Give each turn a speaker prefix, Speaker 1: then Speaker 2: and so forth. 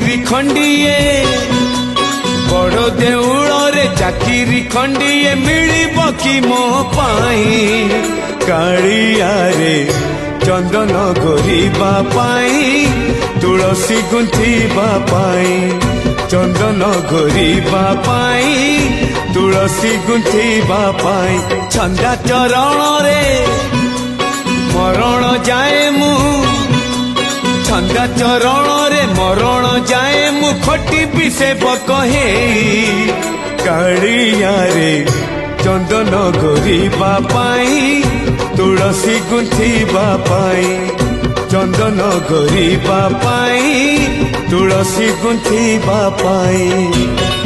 Speaker 1: ଚାକିରି ଖଣ୍ଡିଏ ବଡ଼ ଦେଉଳରେ ଚାକିରି ଖଣ୍ଡିଏ ମିଳିବ କି ମୋ ପାଇଁ କାଳିଆରେ ଚନ୍ଦନ ଘୋରିବା ପାଇଁ ତୁଳସୀ ଗୁନ୍ଥିବା ପାଇଁ ଚନ୍ଦନ ଘୋରିବା ପାଇଁ ତୁଳସୀ ଗୁନ୍ଥିବା ପାଇଁ ଛନ୍ଦା ଚରଣରେ ମରଣ ଯାଏ ମୁଁ ଛନ୍ଦା ଚରଣରେ ମରଣ ଯାଏ ମୁଁ ଖଟିବି ସେବକ ହେଇ କାଳିଆରେ ଚନ୍ଦନ ଘୋରିବା ପାଇଁ ତୁଳସୀ ଗୁନ୍ଥିବା ପାଇଁ ଚନ୍ଦନ ଘୋରିବା ପାଇଁ ତୁଳସୀ ଗୁନ୍ଥିବା ପାଇଁ।